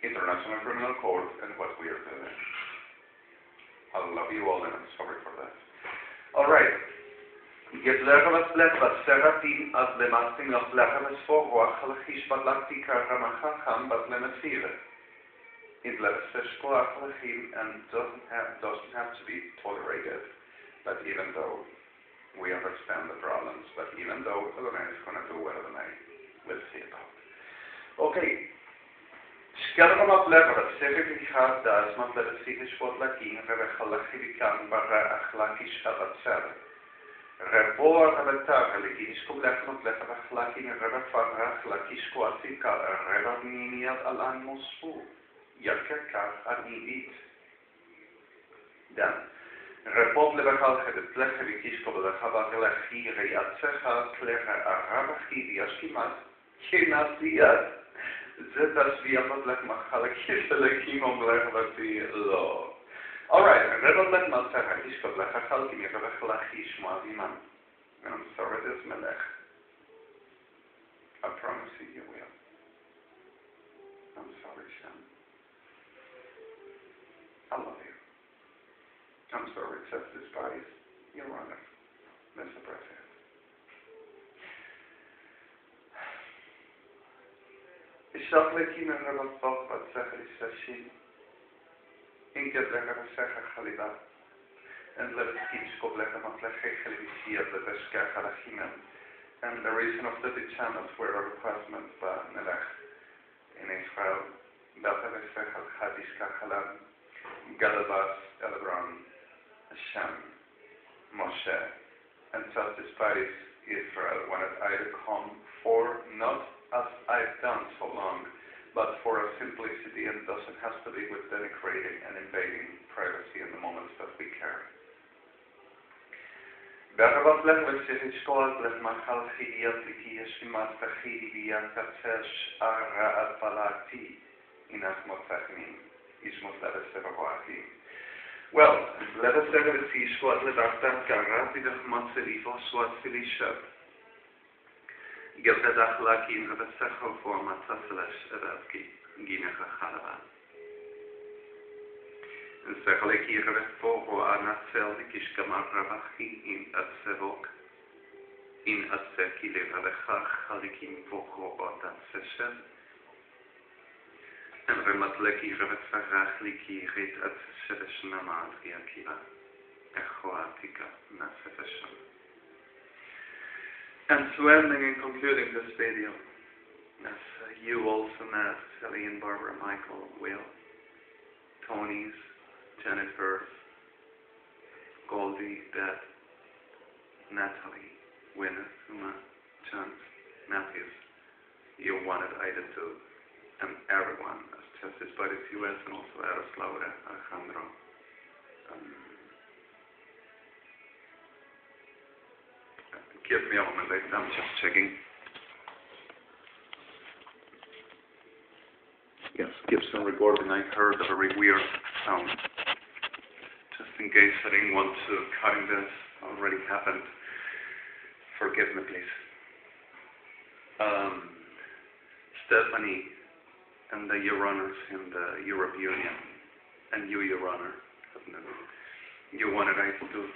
International Criminal Court and what we are doing. I love you all and I'm sorry for that. Alright. Gilberto lechvat seratim ad lemastim lechlechaves for ruach balakti karamachacham but lemesire. It lechim and doesn't have to be tolerated. But even though we understand the problems, but even though Adonai is going to do what Adonai will see about. Okay. Skelramat lechavat sefer EDCH'D'TH EDCHA'M HA'JAI shvot lakim revechalachivikan barach lakish avatzer. Revor avatag lekish kublechnot lechavach lakim revefarach lakish koatika revav nimiad alan mosfu yakekach aniit. Dan repot levechalchevet lechavikish kublechavach lechi reyatzcha klecha aravachi yashkimat kinasiyat. זה תשביע בלך מחלקי שלקים אומלך ותהי לא. Alright, רבד לך מלצח הישכב לך חלקים ירבך לך ישמע אבימן. And I'm sorry this melech. I promise you will. I'm sorry, Shem. I love you. I'm sorry, accept this bodies. Your Honor, Mr. President. Ishak lekim en rabat vach bat secher ishashim. Inket lecher secher chaliba. And let us teach kov lecher mat lecher chalibishiyat lebeshkech alachimem. And the reason of the channels were a requirement by Melech in Israel. Data secher hadishka chalam. ELBAZ, Shem, MOSHÈ, and such despise Israel wanted I to come for not as I've done so long, but for a simplicity, and thus it has to be with denigrating and invading privacy in the moments that we care. Berbat lech v'sich shkol lech machal chiyat l'kiyeshimat v'chidi v'yakatesh ara balati inach motzachnim ishmot leves. Well, let us say that it's what let us start Garat with the Matselifo, Swat Silisha. GILBERTO Laki in the Sechel for Matsaselash Evelki, ELOHIM. And Secheleki Revesto or Anasel, the Kishkamar Rabachi in Atsevok, in Atseki Levalecha, Halikim Voko or Tatseshen. And Rematleki Revetzarach Liki Rit at Shedeshnama Riakiva, Echoatika Nasefeshan. And so ending and concluding this video, as you also met, Helene, Barbara, Michael, Will, Tony's, Jennifer's, Goldie, Beth, Natalie, Winner, Uma, Chance, Matthews, you wanted Ida to, and everyone, as tested by the US and also Laura, Alejandro. Give me a moment, I'm just checking. Yes, Gibson recording, I heard a very weird sound. Just in case I didn't want to cut in this, already happened. Forgive me, please. Stephanie and the Euroners in the Europe Union, and you, Euronor, you wanted I to do.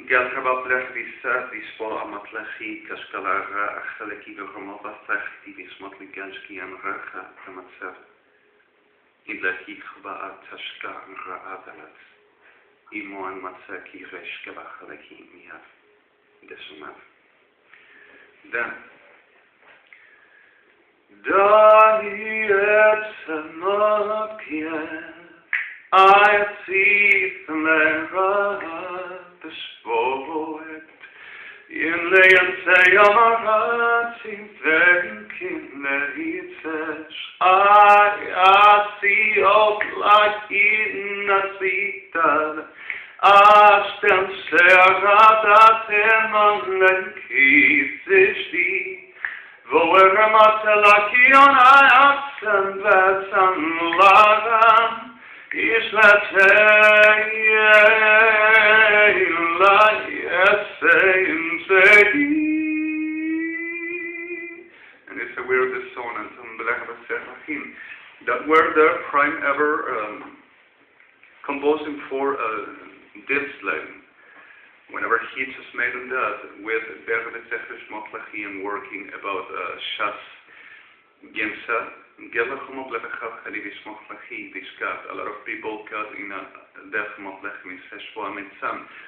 Gel Kabablech Visa, Vispo Amatlechi, Kaskalara, Acheleki, Gomopatech, Divismotli Ganski and Racha, Kamatsev. EDCH'D'TH EDCHA'M ELMON Matseki, Reshkavacheleki, Miav, Desumav. Then, EDCH'D'TH EDCHA'M I see the Lera, the Spoet, in Liaison, in thinking EDCH'D'TH I see out like in a seated, Ashtem Serradat Malkeinu, Voer Matelaki on Asen Vetsan Laram. And it's a weird dissonance on that were the prime ever composing for Disley. Whenever he just made on that with and working about Shas Gimsa. A lot of people got in a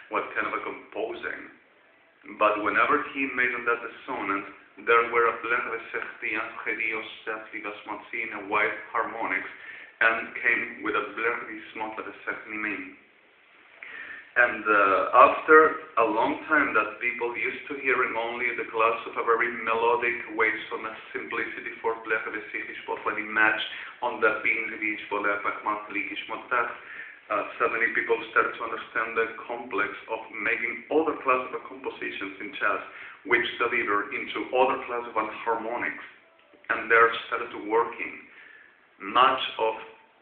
what kind of a composing. But whenever he made on that dissonance, there were a white harmonics and came with a and after a long time that people used to hearing only the class of a very melodic ways on a simplicity for match on the being suddenly people started to understand the complex of making other classes of compositions in jazz which deliver into other classes of harmonics and there started working much of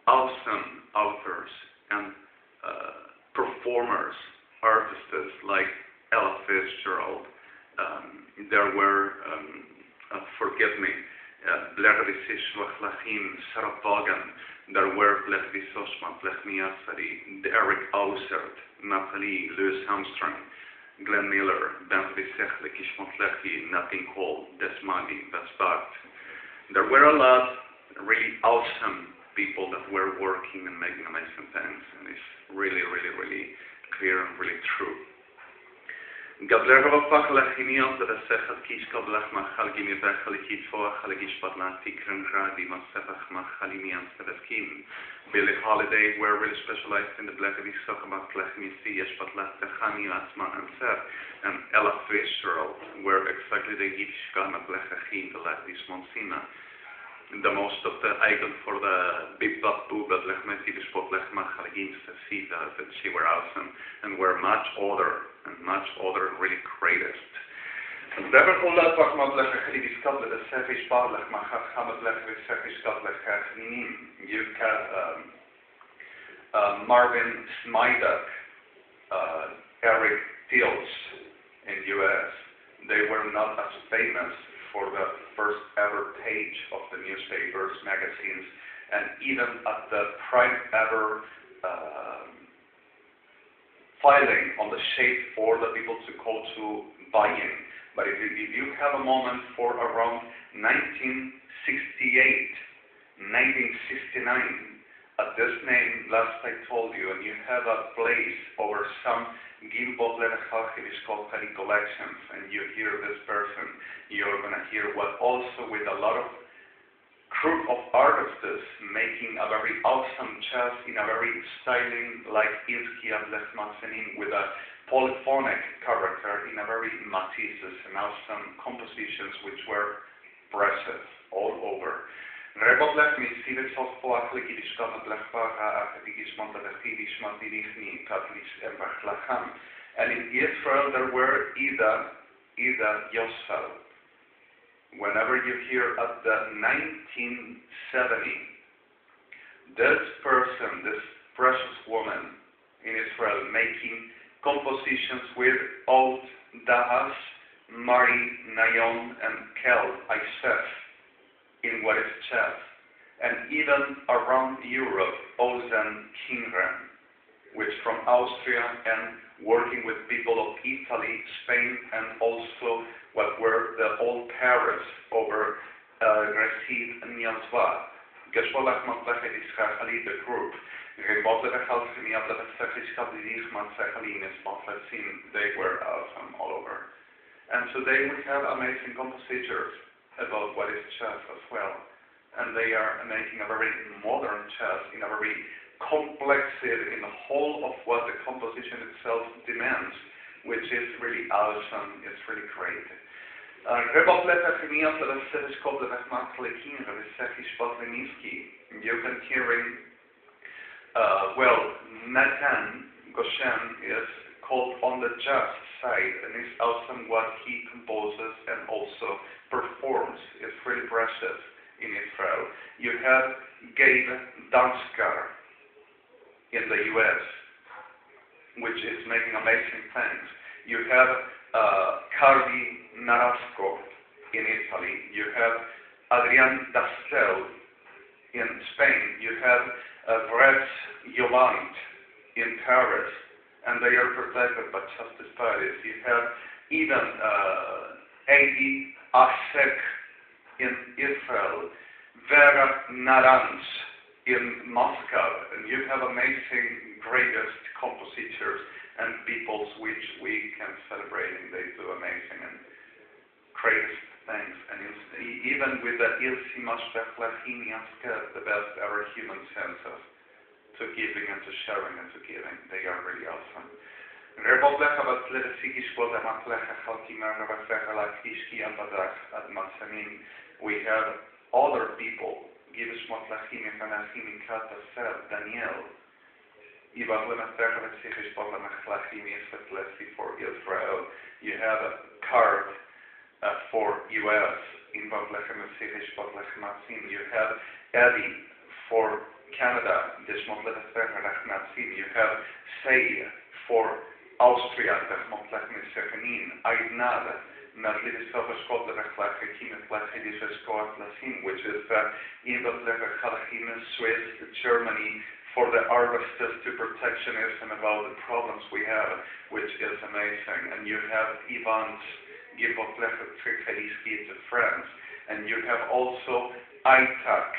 awesome authors and performers, artists like Ella Fitzgerald. There were, forgive me, Blair Lachim, Sarah Vaughan. There were Blair Soshma, Blair Miasari, Eric Ausert, Nathalie, Louis Armstrong, Glenn Miller, Ben Visechle, Kishmot Lechi, Nat King Cole, Desmani, Vesbart. There were a lot really awesome people that were working and making amazing things, and it's really, really, really clear and really true. Gabler Rovach Lachimion, that a Sechat Kishka Blach Machal Gimi Bechal Kitfoach, Halegishpatlan, Tikran Gradi, Masevach Machalimian Seveskim. Billy Holiday were really specialized in the Black Visokama, Plechmisi, Yeshpatlat, Techani, Asma, and Seth. And Ella Fitzgerald were exactly the Yidishkana, Blechachim, the Latis Monsina. The most of the icon for the big bad boo, but Lechmeti Bishpot Lechmachalgin Sesita, that she were awesome and were much older and much older, really greatest. You have Marvin Smidek, Eric Tills in US. They were not as famous for the first ever page of the newspapers, magazines, and even at the prime ever filing on the shape for the people to call to buying. But if you have a moment for around 1968, 1969, at this name, last I told you, and you have a place over some GILBERTO collections, and you hear this person, you're going to hear what also with a lot of group of artists making a very awesome chess in a very styling like EDCH'D'TH with a polyphonic character in a very Matisses and awesome compositions which were precious all over. And in Israel there were Ida Yosel. Whenever you hear at the 1970, this person, this precious woman in Israel making compositions with Old Dahas, Mari, Nayon, and Kel, Isef, in what is chess, and even around Europe, Ozen Kingren, which from Austria and working with people of Italy, Spain, and also what were the old Paris over Gresid and Yazva. Geschwolach Matlech EDCH'D'TH the group. They were awesome all over. And today we have amazing compositors about what is chess as well. And they are making a very modern chess in a very complexity in the whole of what the composition itself demands, which is really awesome, it's really great. You can hearing, well, Nathan Goshen is called on the jazz side, and it's awesome what he composes and also performs. It's really precious in Israel. You have Gabe Danskar in the US, which is making amazing things. You have Cardi Narasco in Italy. You have Adrian Dastel in Spain. You have Brett Yolande in Paris, and they are protected by Justice Paris. You have even EDCH'D'TH in Israel, Vera Naranj in Moscow, and you have amazing, greatest compositors and peoples which we can celebrate, and they do amazing and greatest things. And even with the MESH'BAECH, the best ever human sense of to giving and to sharing and to giving, they are really awesome. We have other people. Daniel. For Israel. You have a card for US in Botlechem and Sidish Botlechem Atzim. You have Eddie for Canada, Dishmotlechem Atzim. You have Say for Austria, Deshmotlechem Sechenin, Aidnad, which is Swiss, Germany, for the armistice to protectionism about the problems we have, which is amazing. And you have Ivan's to France. And you have also ITAC,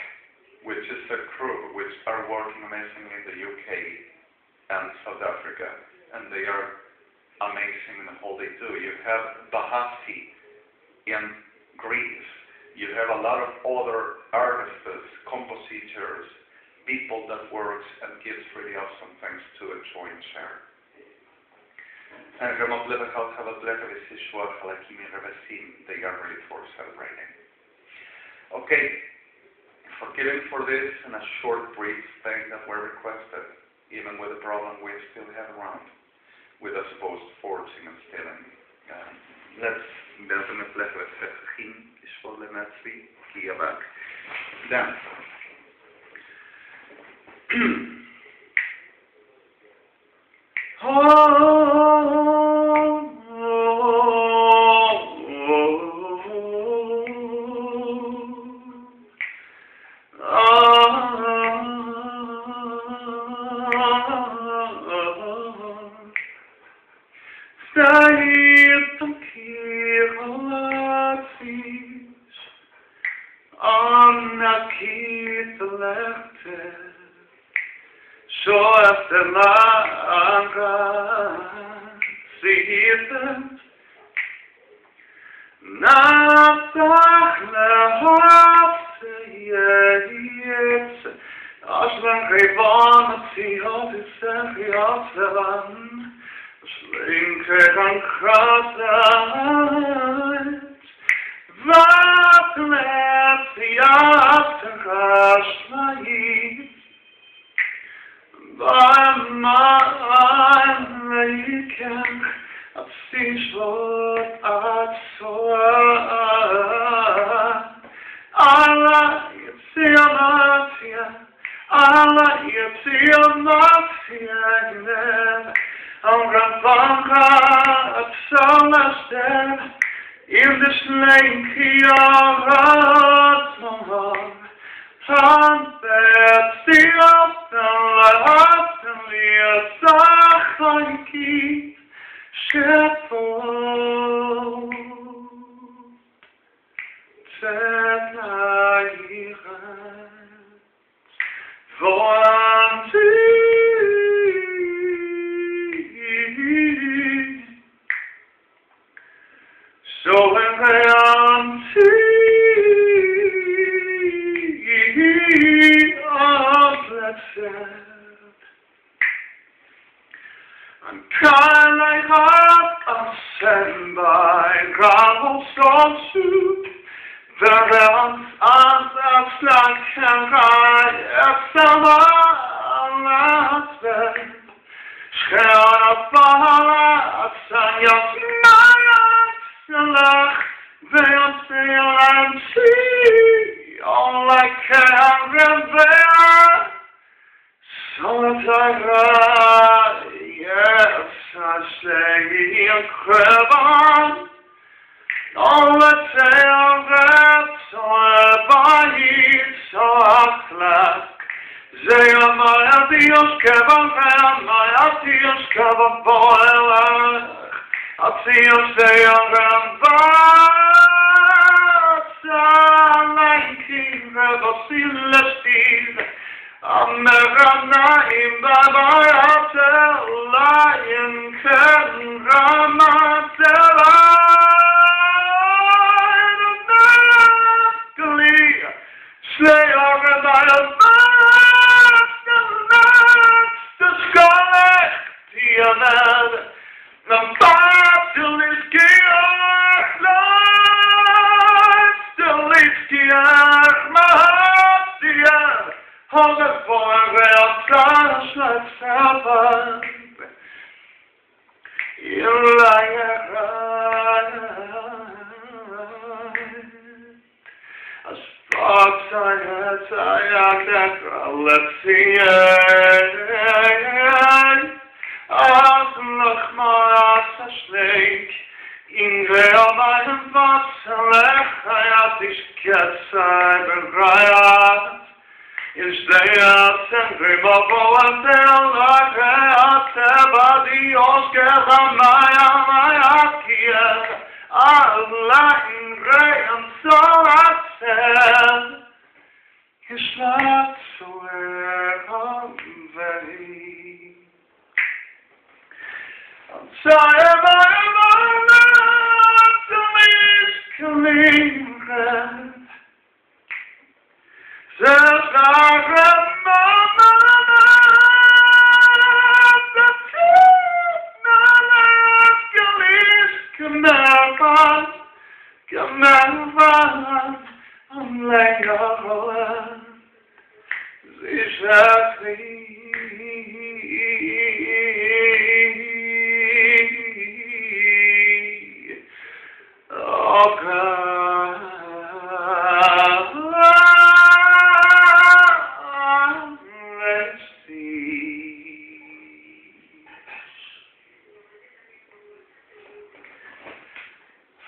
which is a crew which are working amazingly in the UK and South Africa. And they are amazing in all they do. You have Bahati in Greece. You have a lot of other artists, compositors, people that works and gives really awesome things to enjoy and share. And they are really for celebrating. Okay, forgiving for this and a short brief thing that were requested, even with the problem we still have around, with I suppose forging and stealing. Let's then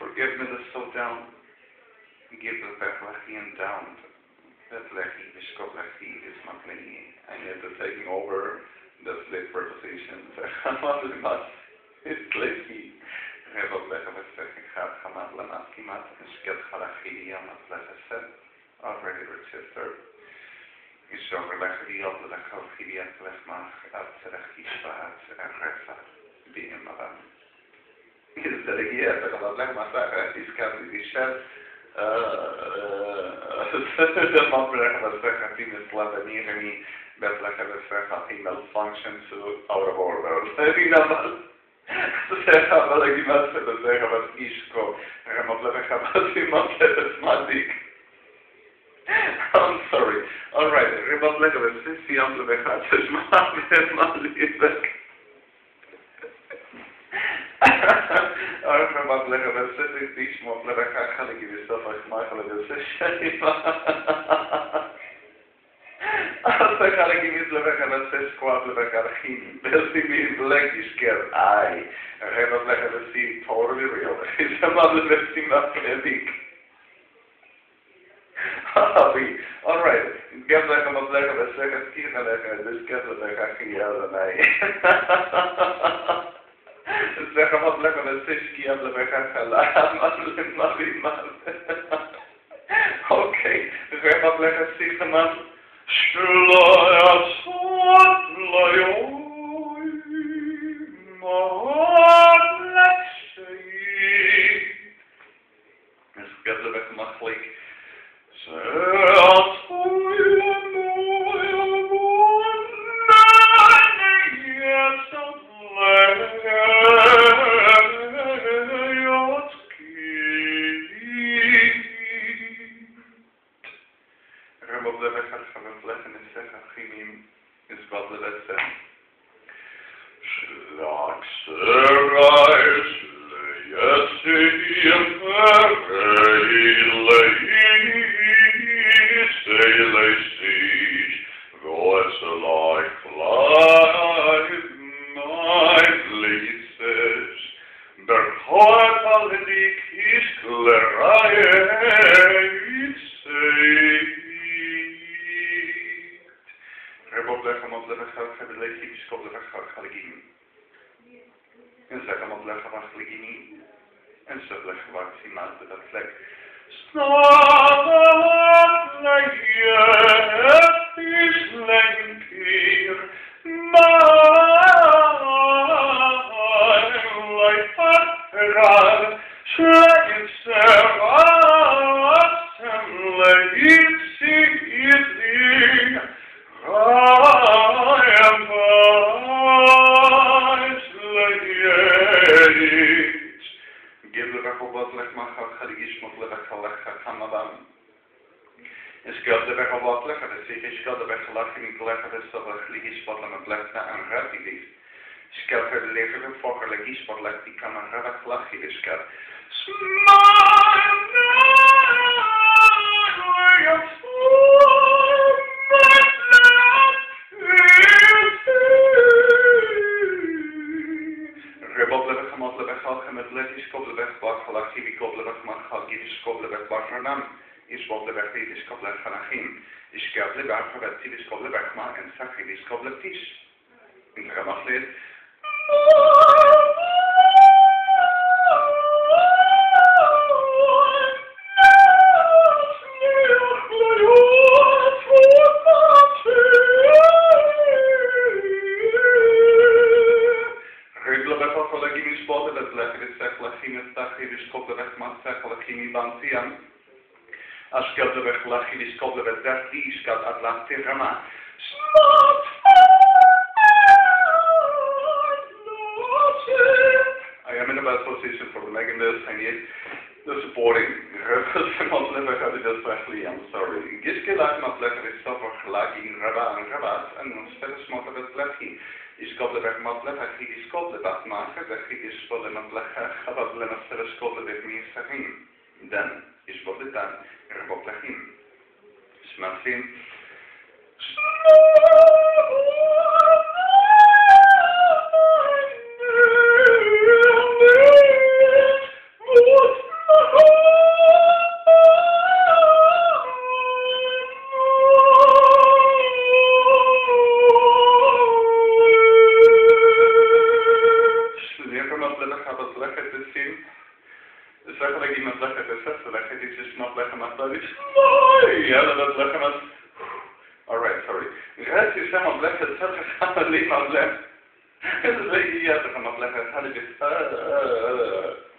Forgive me the so down. GILBERTO down. EDCH'D'TH is MALKEINU. I need to taking over the split prepositions. It's lazy. Already registered. Is overleggen die op de leggen is delegeerd, dat kan dat leg maar zeggen. Die schat die chef. Dat mag zeggen dat zeggen die met laten niet dat leggen we zeggen email functions to out of order. Die dan zeggen wel ik die mensen dat zeggen wat is ko. En maar leggen wat iemand het maar dik. I'm sorry. All right. Rebab leggen we 60 andere weg gaat. Dus maar lief. Ik mag leggen we 60 iets maar leggen ga ik je zelf als maar leggen we 60. Als ik ga ik je leggen we 6 kwart leggen geen. Dat is niet blank is keer ai. En rebab leggen we see totally real. Is maar de 16 maar dik. Alright, get like I'm a black of a second key and this gets like I can yell at night. It's like I'm a black of a six key and the back of a okay, if I'm a black of six a month. Let's get the back of my flick. Melech EDCH'D'TH EDCHA'M HA'JAI I am in a bad position for making this. I need the supporting. I'm sorry. Then is what the time smashing. Alright, sorry.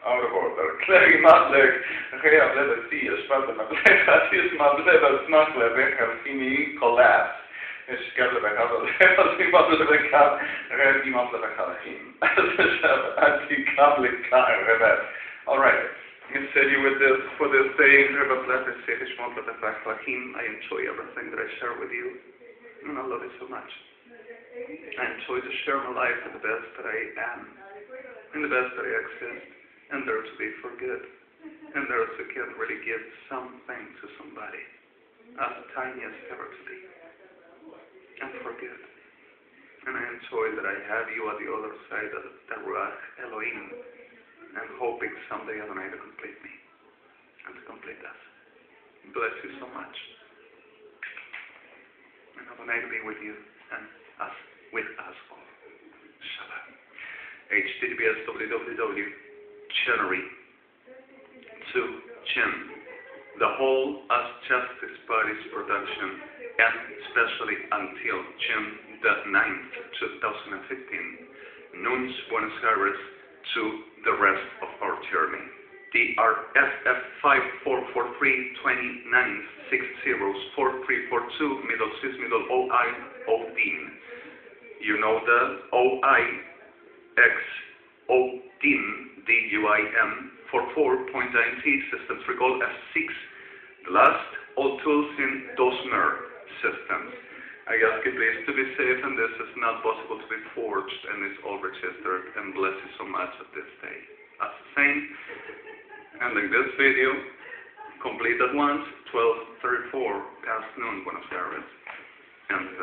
Out of order. Clary Madlek, Rea Bleda Tia, Sparta Madlek, Atis Madleva, Snakle, Bekarfini, collapse. Alright. Instead, for this day, I enjoy everything that I share with you, and I love it so much. I enjoy to share my life in the best that I am, in the best that I exist, and there to be for good, and there to can really give something to somebody, as tiny as ever to be, and for good. And I enjoy that I have you at the other side of the Elohim, and hoping someday Adonai to complete me, and to complete us. Bless you so much. And Adonai to be with you, and us, with us all. Shalom. HTTPS www. January to Jim. The whole As Justice Party's production, and especially until June the 9th, 2015, Nuns Buenos Aires to the rest of our journey. The RFF 544329604342 middle cis middle OI ODIN. You know the OI X ODIN DUIM for 4.9T systems. Recall F6. The last all tools in DOSMER systems. I ask you please to be safe, and this is not possible to be forged, and it's all registered, and bless you so much at this day. As the same, ending this video, complete at once, 12:34 past noon, Buenos Aires. And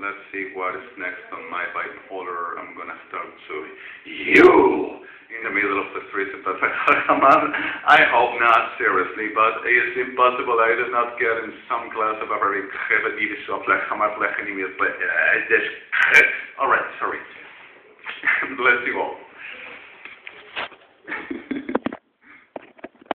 let's see what is next on my bipolar. I'm gonna start to you in the middle of the street. I hope not, seriously, but it's impossible. I did not get in some class of a very Alright, sorry. Bless you all.